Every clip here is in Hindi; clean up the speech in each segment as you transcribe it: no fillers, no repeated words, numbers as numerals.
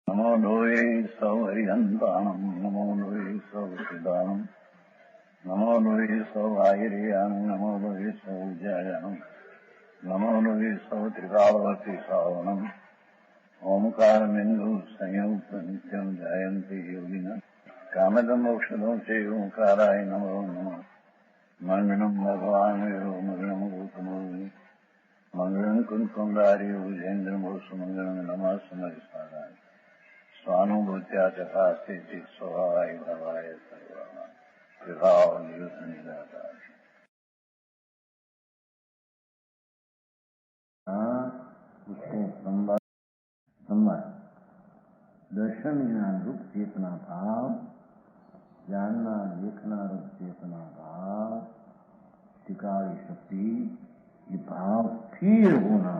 नमो लोये सौहरिहन्ताणम् नमो लोये सौसिदानम् नमो लोये सौभागिर्यानम् नमो लोये सौविजयानम् नमो लोये सौत्रिकालवती सावनम् ओंकारमिन्दु संयुक्त नित्यम् जयन्ति योगिनः कामदम् मोक्षदम् चैव ओंकाराय नमो नमः मङ्गलम् भगवान् विरो मङ्गलम् गौतमोऽग्नि मङ्गलम् कुन्कुण्डारि भुजेन्द्रमोसुमङ्गलम् नमः समरिसाराय स्वानुभूत्या चकास्ते स्वभावाय भवाय सर्वाः विभाव नियुक्त निराकार उसको संवाद दर्शन ज्ञान रूप चेतना भाव, जानना देखना रूप चेतना भाव, टिकाई शक्ति, ये भाव स्थिर होना,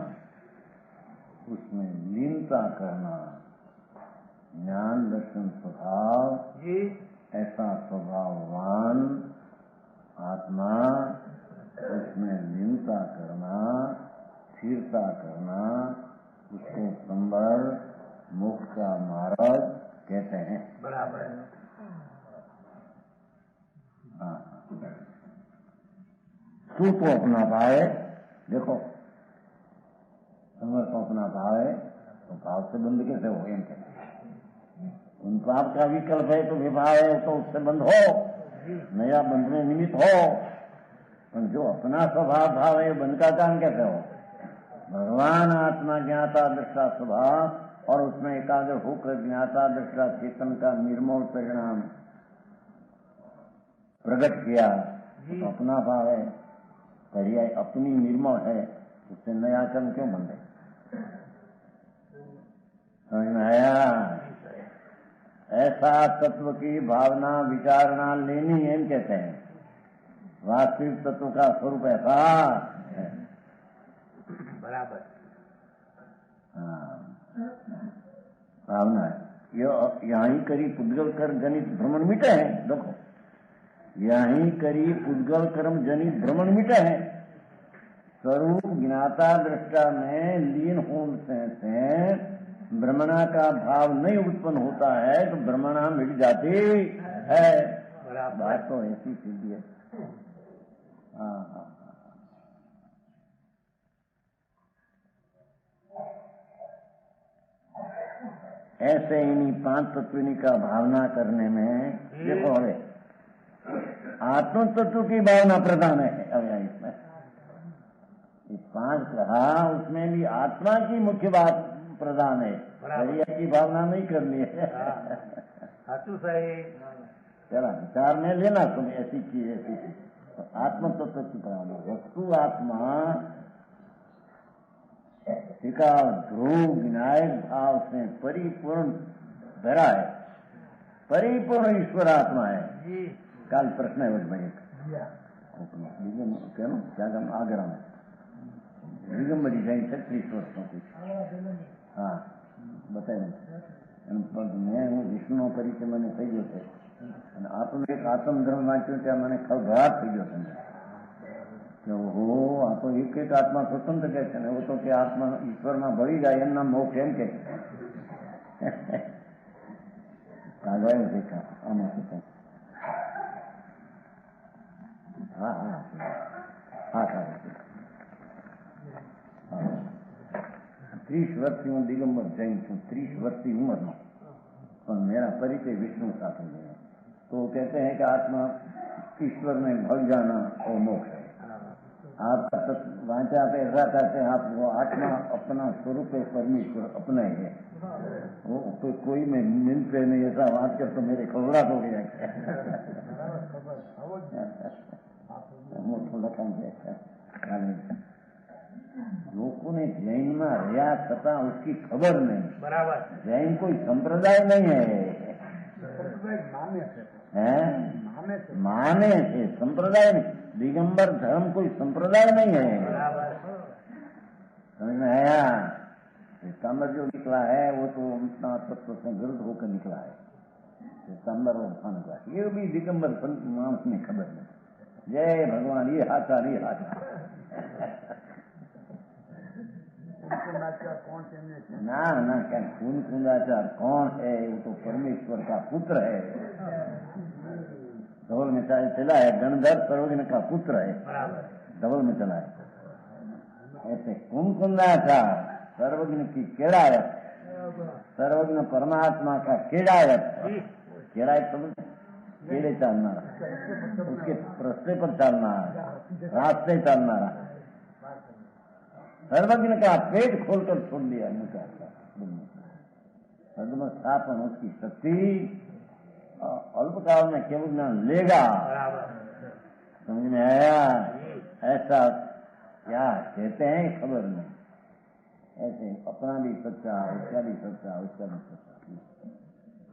उसमें लीनता करना, ज्ञान दर्शन स्वभाव, ऐसा स्वभाववान आत्मा, उसमें लीनता करना, स्थिरता करना, उसको संवर मोक्ष का मार्ग कहते हैं। बराबर। हाँ, तू तो अपना पाए, देखो संवर को अपना पाए तो भाव से बंद कैसे हो? कहते उन पाप का विकल्प है तो विवाह है तो उससे बंद हो, नया बंध में निमित्त हो, पर जो अपना स्वभाव भाव है बंद का काम कैसे हो? भगवान आत्मा ज्ञाता दृष्टा स्वभाव और उसमें एकाग्र होकर ज्ञाता दृष्टा चेतन का निर्मोल परिणाम प्रकट किया तो अपना भाव है, पर्याय अपनी निर्मल है, उससे नया कर्म क्यों बंधे? समझ में आया? ऐसा तत्व की भावना विचारणा लेनी है कहते हैं। वास्तविक तत्व का स्वरूप ऐसा है। बराबर। हाँ, भावना है। यहीं करी पुद्गल कर्म जनित भ्रमण मिटे हैं। देखो, यहीं करी पुद्गल कर्म जनित भ्रमण मिटे हैं। स्वरूप ज्ञाता दृष्टा में लीन होने से भ्रमणा का भाव नहीं उत्पन्न होता है तो भ्रमणा मिट जाती है। बात तो ऐसी सीधी है। हाँ हाँ, ऐसे इन्हीं पांच तत्विनी का भावना करने में देखो, हमें आत्म तत्व की भावना प्रधान है। अब इसमें ये पांच कहा, उसमें भी आत्मा की मुख्य बात प्रधान है। शरीर की भावना नहीं करनी है। चला विचार में लेना तुम ऐसी चीज ऐसी चीज तो आत्म तत्व की भावना। वस्तु आत्मा का ध्रुव विनायक भाव से परिपूर्ण भरा है, परिपूर्ण ईश्वर आत्मा है। कल प्रश्न है उसमें एक क्या क्या आगरा में दिगंबरी जाए 36 वर्षों की। हाँ बताए मैं हूँ विष्णु परिचय मैंने થઈ ગયો છે અને આપણને એક આત્મ ધર્મ વાંચ્યું ત્યાં મને ખળભળાટ થઈ ગયો સમજે કે ઓહો આ તો એક આત્મા સ્વતંત્ર કહે છે ને वो तो કે આત્મા ઈશ્વરમાં ભળી જાય એમના મોક્ષ એમ કે કાગળ દેખા આમાં શું हाँ हाँ हाँ हाँ 30 વર્ષથી હું દિગંબર જૈન છું। 30 વર્ષથી उम्र पर मेरा परिचय विष्णु साथ में है। तो कहते हैं कि आत्मा ईश्वर में भग जाना और मोक्ष है। आपका वाचा पे ऐसा कहते हैं आप वो आत्मा अपना स्वरूप है, परमेश्वर अपना ही है। वो तो कोई में मिलते नहीं ऐसा बात कर तो मेरे खबरात हो गया मोटो लखन लोगों ने जैन में રહ્યા છતાં उसकी खबर नहीं। बराबर। जैन कोई संप्रदाय नहीं है, माने से संप्रदाय नहीं। दिगंबर धर्म कोई संप्रदाय नहीं है। समझ में आया? सांबर जो निकला है वो तो अपना तत्व से विरुद्ध होकर निकला है। सांबर और निकला ये भी दिगंबर मानस में खबर नहीं। जय भगवान ये हाथा। ना ना क्या खून कुंदाचार कौन है? वो तो परमेश्वर का पुत्र है। धवल में चला है, गणधर सर्वज्ञ का पुत्र है, धवल में चला है। ऐसे कुंदाचार सर्वज्ञ की केड़ायत, सर्वज्ञ परमात्मा का केड़ायत। केड़ायत समझ, केड़े चलना, उसके रास्ते पर चलना, रास्ते चलना। सर्वज्ञ का पेट खोलकर छोड़ दिया मुझे। सदम स्थापन उसकी शक्ति अल्पकाल में केवल ज्ञान लेगा। समझ में आया? ऐसा क्या कहते हैं खबर नहीं। ऐसे अपना भी सच्चा, उसका भी सच्चा, उसका भी सच्चा,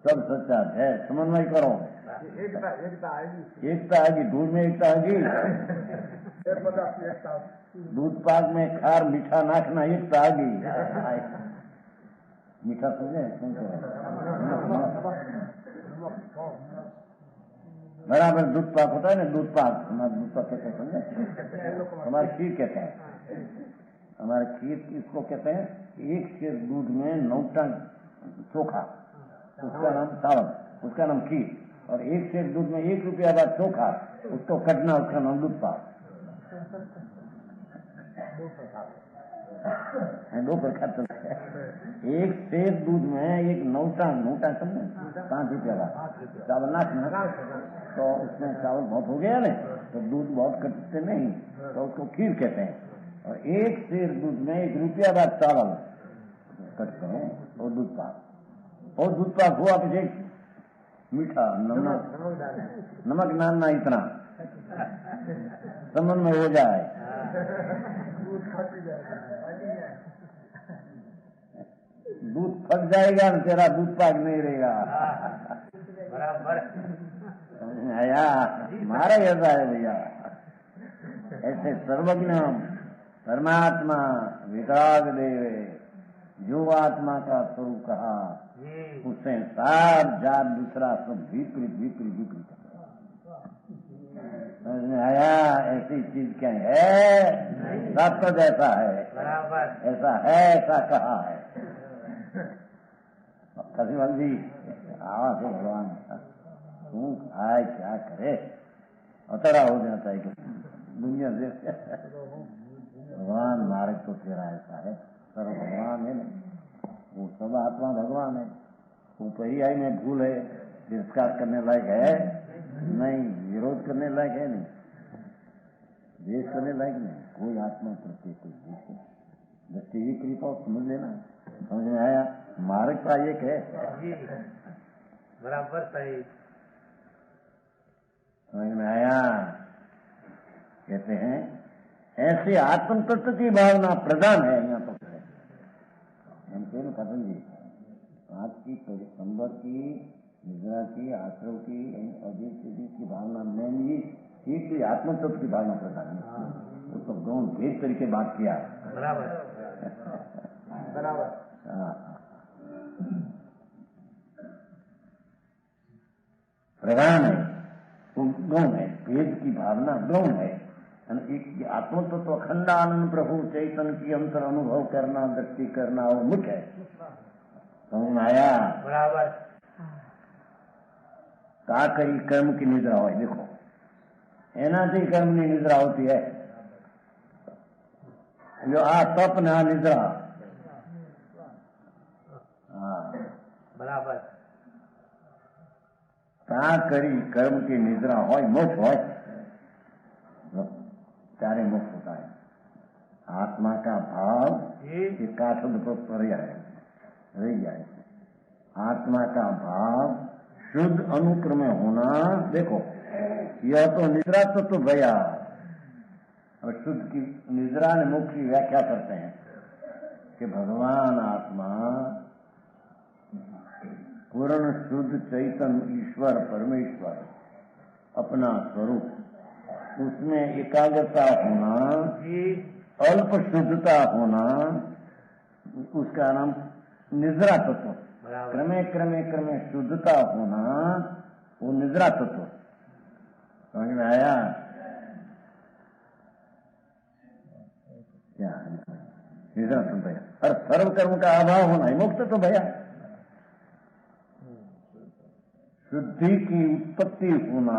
सब सच्चा है। समन्वय करो, एकता आएगी, दूध में एकता आएगी। दूध पाक में खार मीठा नाखना एकता आएगी। मीठा समझे? बराबर दूध पाक होता है ना, दूध पाक। हमारे दूध पाक कहते हैं, समझे? हमारे खीर कहते हैं। हमारे खीर किसको कहते हैं? एक सेर दूध में 9 टन चोखा, उसका नाम चावल, उसका नाम खीर। और एक सेर दूध में 1 रुपया बाद चोखा, उसको कटना, उसका नाम दूध पाक। 2 प्रकार चलता है। एक सेर दूध में 1 9 टन समझे, 5 रुपया बाद चावल नाचना, तो उसमें चावल बहुत हो गया ना, तो दूध बहुत कटते नहीं, तो उसको खीर कहते हैं। और एक सेर दूध में 1 रुपया बाद चावल कटते हैं, और दूध पाक। और दूध पाक हुआ तो मीठा, नमक डालना इतना समझ में हो जाए। दूध फट जाएगा ना, तेरा दूध पाक नहीं रहेगा। बराबर आया? मारा ऐसा है भैया। ऐसे सर्वज्ञ परमात्मा वितराग देवे, जो आत्मा का स्वरूप कहा, उससे सार जात दूसरा सब विपरीत विपरीत विपरीत। आया? ऐसी चीज क्या है? सब तो जैसा है, ऐसा है, ऐसा कहा है। कसिमल जी आवाज है भगवान, तू आए क्या करे, अतरा हो जाता है कि दुनिया से। भगवान मार्ग तो तेरा ऐसा है, सर्व भगवान है ना, वो सब आत्मा भगवान है। वो पर्याय में भूल है, तिरस्कार करने लायक है नहीं, विरोध करने लायक है नहीं, द्वेष करने लायक नहीं। कोई आत्मा प्रति कोई द्वेष, दृष्टि की कृपा समझ लेना। समझ में आया? मार्ग का एक है, बराबर सही। समझ में आया? कहते हैं ऐसे आत्म तत्व की भावना प्रधान है। यहाँ तो हम कहें पतन जी, आज की संबर की, निद्रा की, आश्रव की, अजीत की भावना में ही एक आत्म तत्व की भावना प्रधान है। वो तो गौण भेद तरीके बात किया। बराबर बराबर। प्रधान है, वो गौण है, भेद की भावना गौण है। एक आत्म तत्व अखंडानंद प्रभु चैतन्य की अंतर अनुभव करना, दृष्टि करना, वो मुख्य है। समझ में आया? बराबर। का कई कर्म की निद्रा हो, देखो एनाથી कर्मની निद्रा होती है। जो आ तप ने आ निद्रा, बराबर। का करी कर्म की निद्रा हो, मोक्ष हो, ત્યારે મોક્ષ होता है। आत्मा का भाव ये काठुद पर्याय रह जाए। आत्मा का भाव शुद्ध अनुक्रम में होना। देखो यह तो निद्रा तो भया, और शुद्ध की निद्रा ने मोक्ष की व्याख्या करते हैं कि भगवान आत्मा पूर्ण शुद्ध चैतन्य ईश्वर परमेश्वर अपना स्वरूप, उसमें एकाग्रता होना, अल्प शुद्धता होना, उसका नाम निद्रा तत्व। क्रमे क्रमे क्रमे शुद्धता होना, वो निद्रा तत्व। समझ में आया? क्या निद्रातत्व भया। और सर्व कर्म का अभाव होना ही मोक्ष तो भया। शुद्धि की उत्पत्ति होना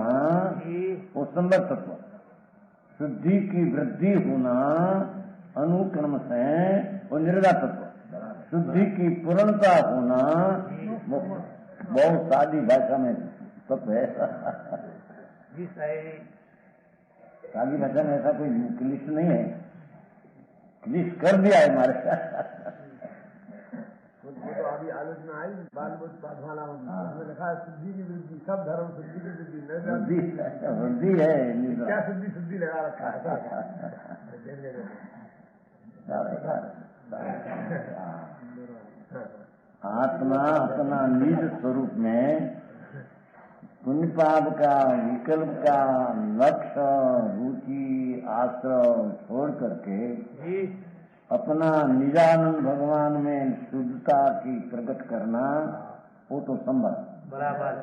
वो संबर तत्व, शुद्धि की वृद्धि होना अनुक्रम से वो निर्दा तत्व, शुद्धि की पूर्णता होना बहुत सादी भाषा में तत्व है। सादी भाषा में ऐसा कोई क्लिष्ट नहीं है, क्लिष्ट कर दिया है हमारे। तो अभी आलोचना आई बाल पाठशाला उसमें लिखा है शुद्धि की वृद्धि, सब धर्म शुद्धि की वृद्धि, वृद्धि है क्या शुद्धि शुद्धि लगा रखा है। आत्मा अपना निज स्वरूप में पुण्य पाप का, विकल्प का, लक्ष्य, रुचि, आश्रय छोड़ करके अपना निजानंद भगवान में शुद्धता की प्रकट करना वो तो संभव बराबर।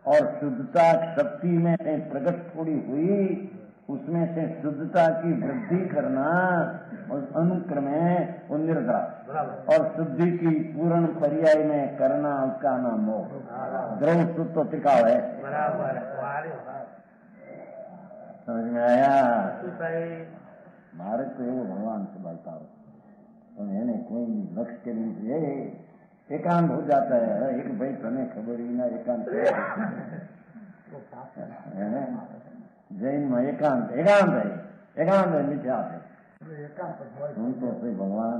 और शुद्धता शक्ति में से प्रकट थोड़ी हुई, उसमें से शुद्धता की वृद्धि करना और अनुक्रम में वो निर्धा, और शुद्धि की पूर्ण पर्याय में करना उसका नाम मोह। द्रव शुद्ध तो टिकाव है। बराबर। समझ में आया? मारे तो एवं भगवान से बाता हो तो એને કોઈ લક્ષ કે લીધે એકાંત हो जाता है। एक भाई तने खबर ही ना एकांत जैन में एकांत एकांत है मिथ्या है। तुम तो से भगवान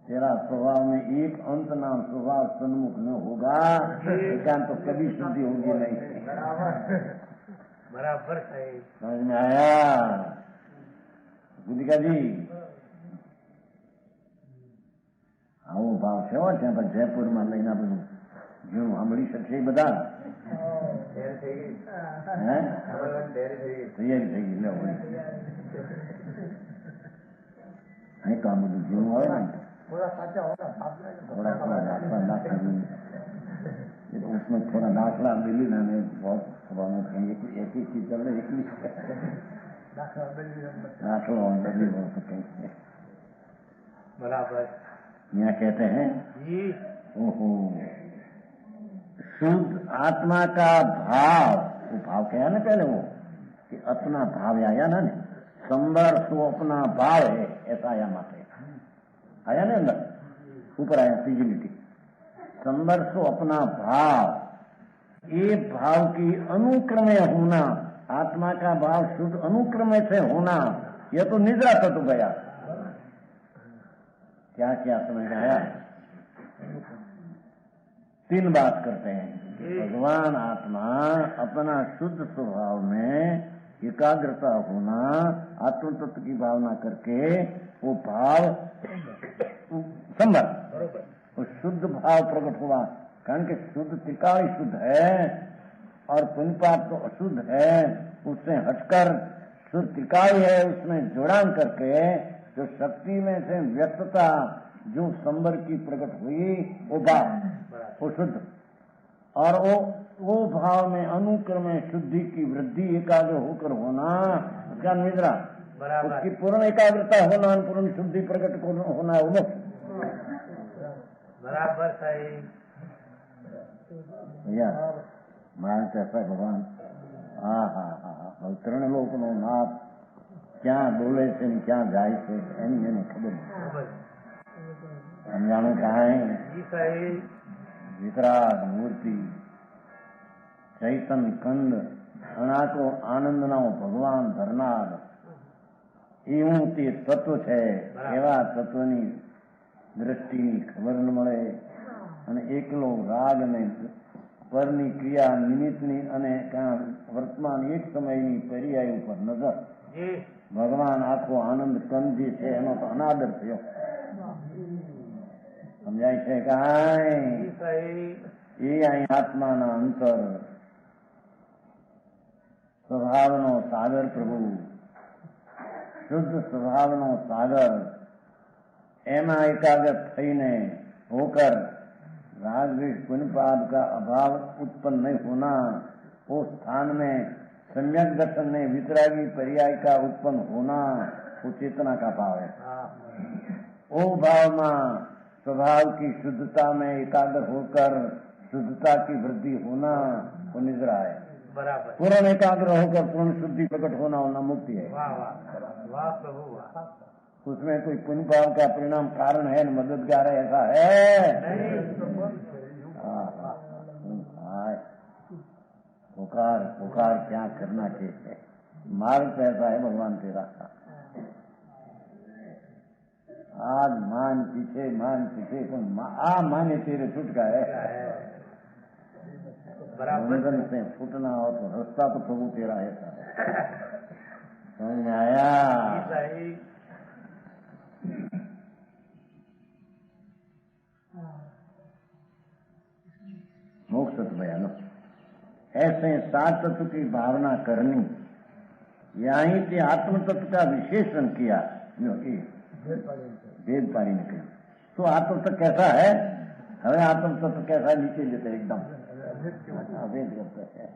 तेरा स्वभाव में एक अंत नाम स्वभाव सन्मुख न होगा, एकांत तो कभी शुद्धि होगी नहीं। बराबर है। समझ में आया गुदिका जी? આવો ભાવ છે ત્યાં પણ જયપુરમાં લઈને બધું જેવું સાંભળી શકશે બધા તૈયારી થઈ ગઈ લે અહીં તો આ બધું જેવું હોય ને थोड़ा साचा होगा थोड़ा दाखला ये तो उसमें थोड़ा दाखला मिली ना बहुत सभा में एक ही चीज चल रही दाखला बदली हो सके। बराबर। यहाँ कहते हैं ओहो शुद्ध आत्मा का भाव, वो भाव क्या है ना पहले वो कि अपना भाव आया ना संबर सो अपना भाव है, ऐसा आया माते आया ना अंदर ऊपर आया फिजिलिटी संबर सो अपना भाव, ये भाव की अनुक्रमे होना, आत्मा का भाव शुद्ध अनुक्रमे से होना, यह तो निद्रा तत्व गया। क्या क्या समझ में आया? तीन बात करते हैं। भगवान आत्मा अपना शुद्ध स्वभाव में एकाग्रता होना, आत्म तत्व की भावना करके वो भाव संभल वो शुद्ध भाव प्रकट हुआ। कारण कि शुद्ध त्रिकाल शुद्ध है और पुण्यपाप तो अशुद्ध है, उससे हटकर शुद्ध त्रिकाल है, उसमें जोड़ान करके जो शक्ति में से व्यक्तता जो संबर की प्रकट हुई वो भाव वो शुद्ध, और वो भाव में अनुक्रम शुद्धि की वृद्धि एकाग्र होकर होना उसका निद्रा, उसकी पूर्ण एकाग्रता होना, पूर्ण शुद्धि प्रकट होना वो मुक्त। बराबर सही भैया मारे कैसा भगवान हाँ हाँ हाँ ત્રણ લોકનો નાથ ક્યાં બોલે છે ને ક્યાં જાય છે એની એને ખબર નથી। સમજાણું કहाँ है? વિતરાગ મૂર્તિ ચૈતન કંદ અણાકો આનંદનો ભગવાન ધરનાર એવું તે તત્વ છે। એવા તત્વની દ્રષ્ટિની ખબર ન મળે અને એકલો રાગ ને પરની ક્રિયા નિમિત્તની અને વર્તમાન એક સમયની પર્યાય ઉપર નજર ભગવાન આખો આનંદ કંદ જે છે એનો તો અનાદર થયો। સમજાય છે કાંઈ? એ અહીં આત્માના અંતર સ્વભાવનો સાગર પ્રભુ શુદ્ધ સ્વભાવનો સાગર એમાં એકાગ્ર થઈને होकर राग द्वेष पुण्य पाप का अभाव उत्पन्न नहीं होना, उस स्थान में सम्यक दर्शन में वितरागी पर्याय का उत्पन्न होना, वो चेतना का भाव है। हाँ वो भाव में स्वभाव की शुद्धता में एकाग्र होकर शुद्धता की वृद्धि होना वो निद्रा है। बराबर। पूर्ण एकाग्र होकर पूर्ण शुद्धि प्रकट होना होना मुक्ति है। वाह वाह वाह प्रभु वाह। उसमें कोई पुण्य पाप का परिणाम कारण है न मददगार है, ऐसा है नहीं। पुकार पुकार क्या करना चाहिए, मार्ग पैसा है भगवान तेरा। आज मान पीछे तो माने तेरे छूट का है। बंधन से फूटना हो तो रास्ता तो प्रभु तेरा है। समझ में आया? मोक्ष तत्व बयानो ऐसे सात तत्व की भावना करनी, यहीं से आत्म तत्व का विशेषण किया, वेद पारी ने कहा। तो आत्म तत्व कैसा है? हमें आत्म तत्व कैसा है नीचे लेते एकदम वेद करते हैं।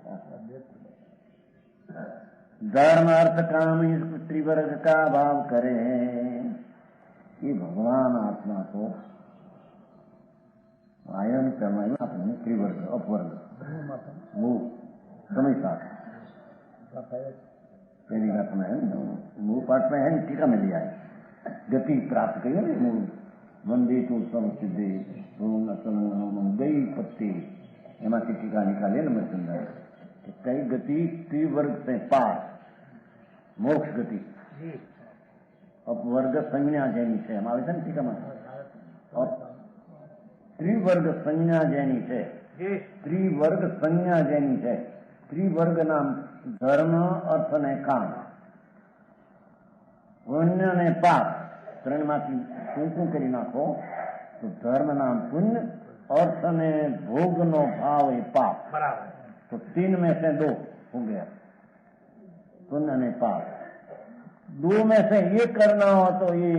धर्म अर्थ काम इस त्रिवर्ग का भाव करें। ये भगवान आत्मा को आयन करना अपने त्रिवर्ग अपवर्ग वो समय साथ पहली बात में है मूल पाठ में है, टीका में लिया है। गति प्राप्त करिए मूल वंदे तो सब सिद्धे गई पत्ते एमा की टीका निकाले न मचंदा तो कई गति त्रिवर्ग से पार मोक्ष गति अपवर्ग संज्ञा जैनी है हमारे सन टीका में। और त्रिवर्ग संज्ञा जैनी है, त्रिवर्ग संज्ञा जैनी है। त्रिवर्ग नाम धर्म अर्थ ने काम पुण्य ने पाप ત્રણ માંથી શું કરી નાખો તો ધર્મ નામ પુण्य, अर्थ ने भोग नो भाव ये पाप। बराबर। तो तीन में से दो हो गया पुण्य ने पाप। दो में से ये करना हो तो ये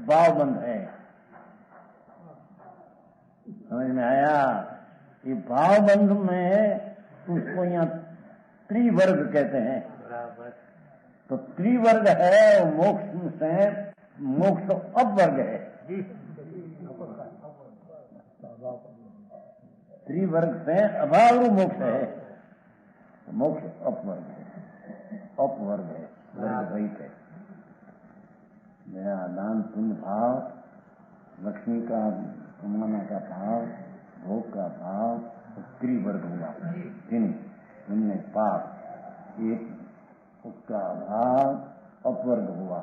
भाव बंध है। समझ में आया? ये भाव बंध में उसको यहाँ त्रिवर्ग कहते हैं। बराबर। तो त्रिवर्ग है मोक्ष से मोक्ष तो अपवर्ग है। त्रिवर्ग से अभाव मोक्ष है, मोक्ष अपवर्ग है, अपवर्ग है, वर्ग रहित है। मेरा दान पुण्य भाव, लक्ष्मी का कमाना का भाव, भोग का भाव त्रिवर्ग हुआ। तीन पुण्य पाप एक उसका भाव अपवर्ग हुआ,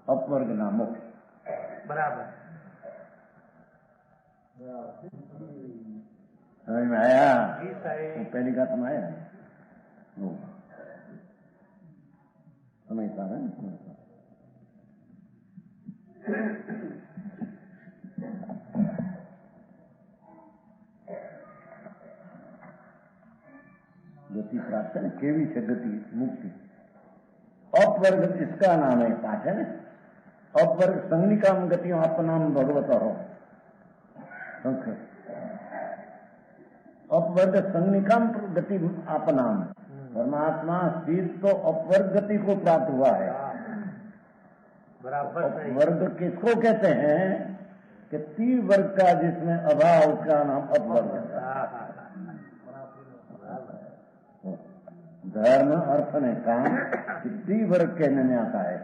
अपवर्ग ना मोक्ष। बराबर। समझ में आया? जी साईं। वो पहली का समाया वो समझता है। गति प्राप्त है केवी से गति मुक्ति। अपवर्ग इसका नाम है पाठ है ना। अपवर्ग संज्ञिकाम गतियों अपनाम भगवत हो संस्कृत। अपवर्ग संज्ञिकाम गति अपनाम। परमात्मा सिद्ध तो अपवर्ग गति को प्राप्त हुआ है। बराबर। अपवर्ग किसको कहते हैं कि त्रिवर्ग का जिसमें अभाव उसका नाम अपवर्ग है। धर्म अर्थ ने काम त्रिवर्ग कहने में आता है।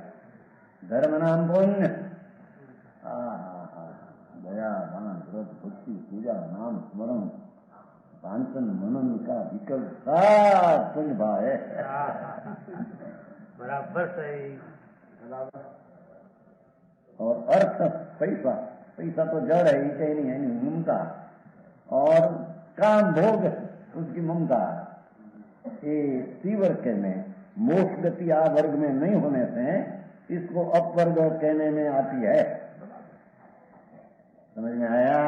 धर्म नाम पुण्य, दया दान व्रत भक्ति पूजा नाम स्मरण वांचन मनन का विकल्प सब पुण्य भाव है। बराबर सही। और अर्थ पैसा, पैसा तो जड़ है, ही कहीं नहीं है, नहीं ममता। और काम भोग उसकी ममता। ये त्रिवर्ग में मोक्ष गति आ वर्ग में नहीं होने से इसको अपवर्ग कहने में आती है। समझ में आया?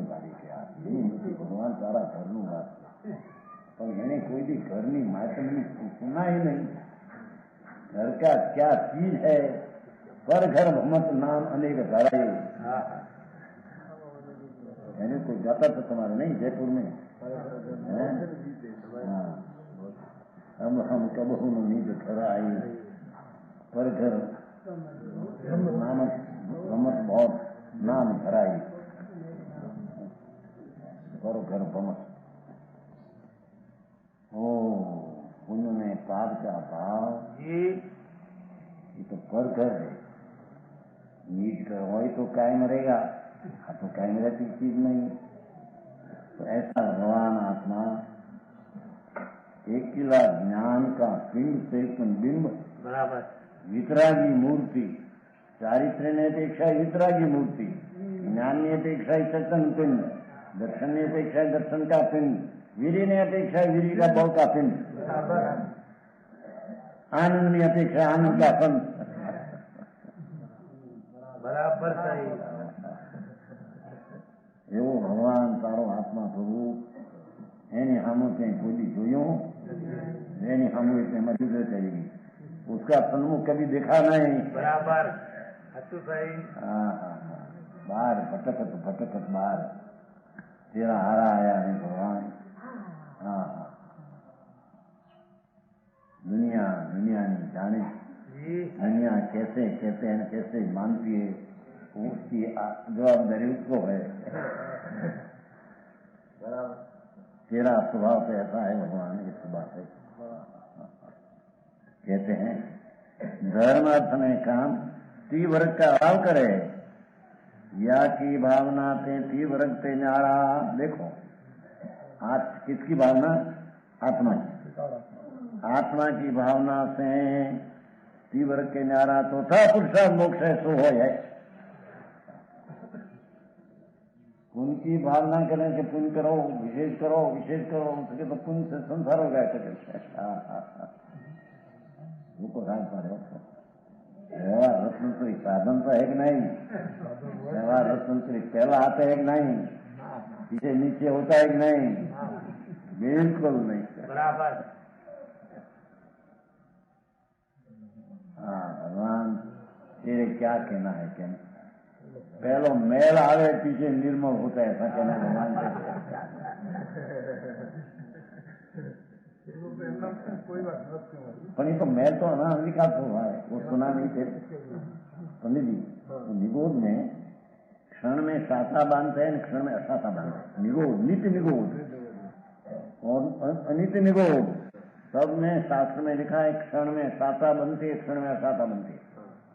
गाड़ी के आती भगवान तारा घर नु पर मैंने कोई भी घर नहीं मातम नहीं सुना ही नहीं। घर का क्या चीज है? पर घर भमत नाम अनेक धराए। मैंने कोई जाता था तुम्हारे नहीं जयपुर में। अब हम कबहू नींद खराई पर घर नामक रमत बहुत नाम धराई पर घर बमत। ओ पुण्य में पाप का भाव जी ये तो पर घर है। नीट कर वही तो कायम रहेगा, तो कायम रहती चीज नहीं। तो ऐसा भगवान आत्मा एक किला ज्ञान का पिंड से बिंब बराबर वितरागी मूर्ति, चारित्र्य अपेक्षा वितरागी मूर्ति, ज्ञान अपेक्षा चेतन पिंड, दर्शन अपेक्षा दर्शन का पिंड, वीर ने अपेक्षा वीर का बल का पिंड, आनंद ने अपेक्षा आनंद का पंथ। बराबर सही एवो भगवान तारो आत्मा प्रभु एनी हमो ते कोई जोयो एनी हमो ते मजूद करेगी, उसका सन्मुख कभी देखा नहीं। बराबर अच्छु सही बाहर भटकत भटकत बाहर तेरा हारा आया नहीं भगवान। दुनिया दुनिया नहीं जाने जी दुनिया कैसे कहते हैं कैसे मानती है उसकी जवाबदारी उसको है। तेरा स्वभाव तो ऐसा है भगवान, इस बात है। कहते हैं धर्म अर्थ में काम तीव्र का अभाव करे या की भावना ते तीव्र ते न्यारा। देखो आज किसकी भावना? आत्मा की। आत्मा की भावना से तीव्र के न्यारा तो था पुरुषार्थ मोक्ष है सो हो है। उनकी भावना करें कि पुण्य करो विशेष करो उसके तो पुण्य से संसार हो गया। रुको राज पर व्यवहार रत्न तो साधन तो है कि नहीं? व्यवहार रत्न तो पहला आता है कि नहीं? पीछे नीचे होता है कि नहीं? बिल्कुल नहीं। बराबर भगवान तेरे क्या कहना है क्या? पहलो मैल आवे पीछे निर्मल होता है, ऐसा कहना भगवान का। पण ये तो मैल तो अनाधिकार तो हुआ है, वो सुना नहीं थे पंडित जी। तो निगोद में क्षण में साता बांधते हैं, क्षण में असाता बांधते हैं। निगोद नित्य निगोद और अनित्य निगोद सब में शास्त्र में लिखा है। क्षण में साता बनती है, क्षण में असाता बनती है।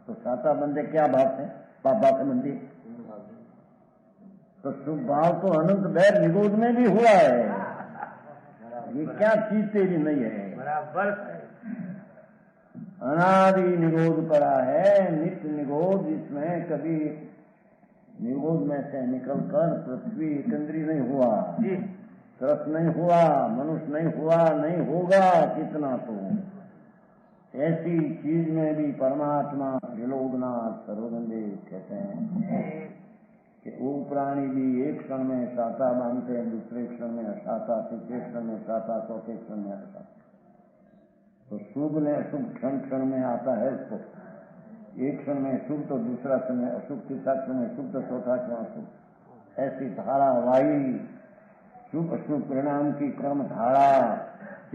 तो साता बनते क्या भाव से? पाप भाव से बनती है। तो शुभ भाव तो अनंत बैर निगोद में भी हुआ है। ये क्या चीज तेरी नहीं है? बराबर अनादि निगोद पड़ा है, नित्य निगोद, जिसमें कभी निगोद में से निकलकर पृथ्वी एकंदरी नहीं हुआ, जी कृष्ण नहीं हुआ, मनुष्य नहीं हुआ, नहीं होगा कितना। तो ऐसी चीज में भी परमात्मा त्रिलोकनाथ सर्वगंधे कहते हैं कि वो प्राणी भी एक क्षण में साता मानते हैं, दूसरे क्षण में असाता, तीसरे क्षण में साता, चौथे क्षण में असाता। तो शुभ ने अशुभ क्षण क्षण में आता है उसको। एक क्षण में शुभ तो दूसरा क्षण में अशुभ, तीसरा क्षण में शुभ तो चौथा क्षण अशुभ। ऐसी धारावाही शुभ अशुभ परिणाम की कर्म धारा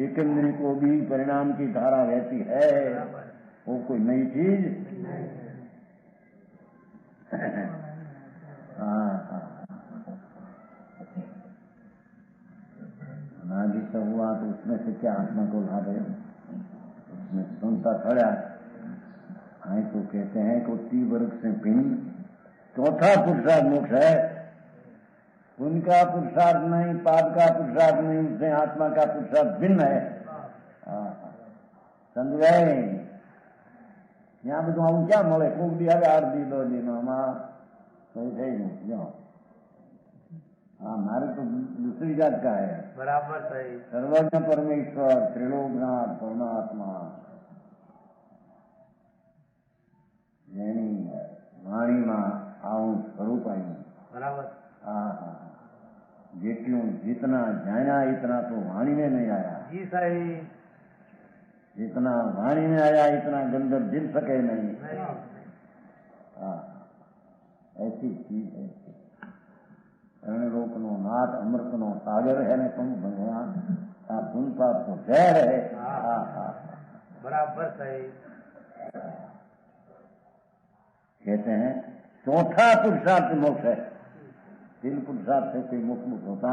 एकंदरी को भी परिणाम की धारा रहती है। वो कोई नई चीज नागी सब हुआ तो उसमें से क्या आत्मा को लाभ है? उसमें सुनता खड़ा आए तो कहते हैं कि 30 वर्ग से भिन्न चौथा पुरुषार्थ मोक्ष है। उनका पुरुषार्थ नहीं, पाप का पुरुषार्थ नहीं, उससे आत्मा का पुरुषार्थ भिन्न है। समझ गए? यहाँ બધું આવું ક્યાં મળે? કોક દી આવે 8 દી 10 દિનોમાં કઈ થઈ નહીં। हाँ हमारे तो दूसरी जात का है। बराबर सही सर्वज्ञ परमेश्वर त्रिलोकनाथ परमात्मा જેની વાણીમાં આવું સ્વરૂપ આવ્યું। बराबर જેટલું जितना जाना इतना तो वाणी में नहीं आया। जी सही जितना वाणी में आया इतना गंधर्व जिल सके नहीं। ऐसी चीज है। रणलोक नो नाथ अमृत नो सागर है ने तुम भगवान धुन पाप तो जहर है। हाँ, बराबर सही। कहते हैं चौथा पुरुषार्थ मोक्ष है। 3 पुरुषार्थ से कोई मोक्ष मुक्त होता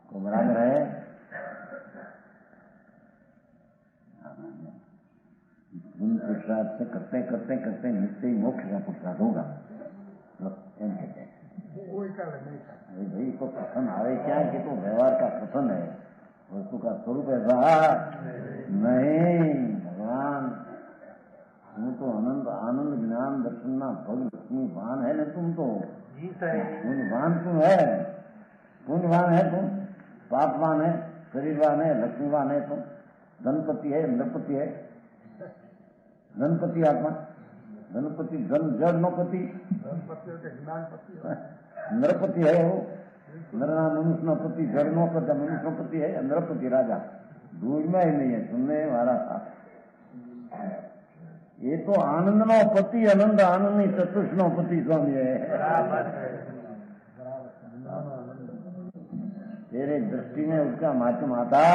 को बराबर है। 3 पुरुषार्थ से करते करते करते निश्चय ही मोक्ष का पुरुषार्थ होगा। कहते हैं अरे भाई तो कथन आवे क्या कि तो व्यवहार का कथन है, वस्तु का स्वरूप ऐसा नहीं। भगवान तुम तो अनंत आनंद ज्ञान दर्शन ना भग लक्ष्मीवान है न, तुम तो पुण्यवान तुम है, पुण्यवान है तुम, पापवान है, शरीरवान है, लक्ष्मीवान है तुम, धनपति है, नृपति है, धनपति आत्मा, धनपति धन जड़ नौपति, नृपति है वो, नरना मनुष्य नौपति, जड़ नौपति, मनुष्य नौपति है, नृपति राजा, दूर में ही नहीं है, सुनने वाला था। ये तो आनंद नौपति, आनंद आनंदी चतुष नौपति स्वामी है। तेरे दृष्टि में उसका मातम आता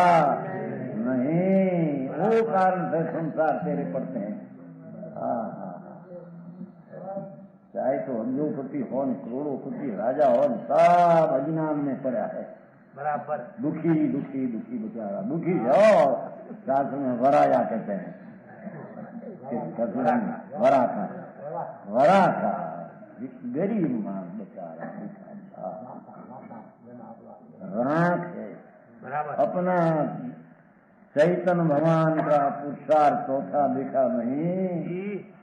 नहीं, वो कारण से संसार तेरे पड़ते हैं। चाहे तो अब्जोपति हो, करोड़ोपति राजा हो, सब अज्ञान में पड़ा है। बराबर। दुखी दुखी दुखी बेचारा, दुखी जाओ। शास्त्र में वराया कहते हैं, वरा था गरीब मां बेचारा राख है। अपना चैतन्य भगवान का पुरुषार्थ चौथा देखा नहीं,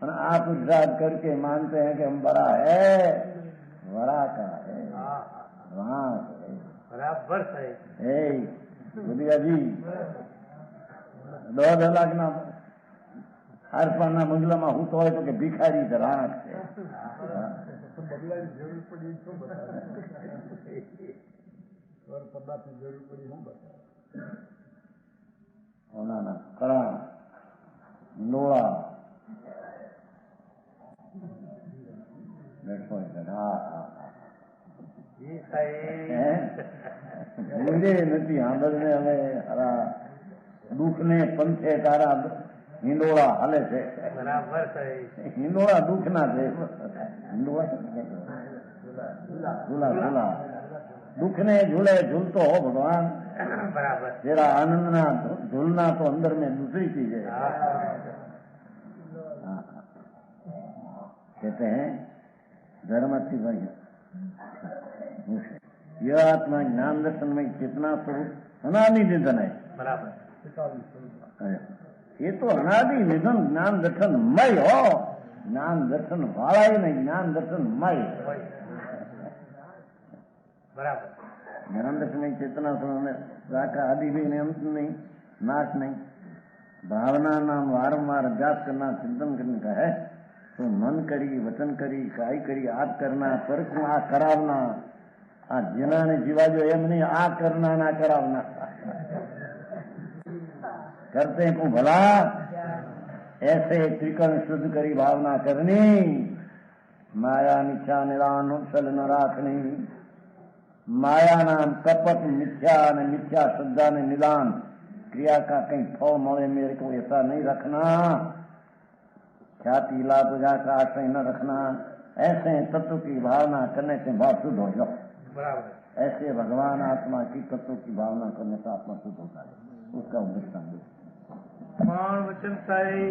आप पुरुषार्थ करके मानते हैं कि हम बड़ा है, बड़ा का है, राख है। बराबर सही। बुधिया जी 2 लाख ना हरपाना मंगलाમાં હું તો હોય તો કે ભિખારી છે, રાખ છે। બદલાની જરૂર પડી શું બતાવે? સ્વર પદાર્થની જરૂર પડી શું બતાવે? ઓનાના કળા નોળા બેઠો ભૂલે નથી આંબળને હવે હરા દુઃખને પંથે તારા हिंडोला हाले से। बराबर सही। हिंडोला दुख ना थे, हिंडोला झूला झूला दुख ने झूले झूलतो हो भगवान। बराबर। तेरा आनंद ना झूलना तो अंदर में दूसरी चीज है। कहते हैं धर्मति भाई यह आत्मा ज्ञान दर्शन में कितना स्वरूप अनादि निधन है। बराबर। ये तो अनादि निधन ज्ञान दर्शन मय हो, ज्ञान दर्शन वाला ही नहीं, ज्ञान दर्शन मय। बराबर। ज्ञान दर्शन में चेतना का आदि भी नहीं, अंत नहीं, नाश नहीं। भावना नाम वारंवार अभ्यास करना, चिंतन करने का है तो मन करी, वचन करी, काय करी, आप करना, परख आ करावना, आ जिना ने जीवा जो एम नहीं, आ करना ना करावना। करते को भला ऐसे त्रिकर्ण शुद्ध करी भावना करनी, माया मिथ्या निदान सल न राखनी। माया नाम कपट मिथ्या ने मिथ्या श्रद्धा ने निदान, क्रिया का कहीं फल मोड़े मेरे को ऐसा नहीं रखना। ख्याति लाभ का आश्रय न रखना। ऐसे तत्व की भावना करने से भाव शुद्ध हो जाओ। बराबर। ऐसे भगवान आत्मा की तत्व की भावना करने से आत्मा शुद्ध होता है। उसका उपदेश वचन सही।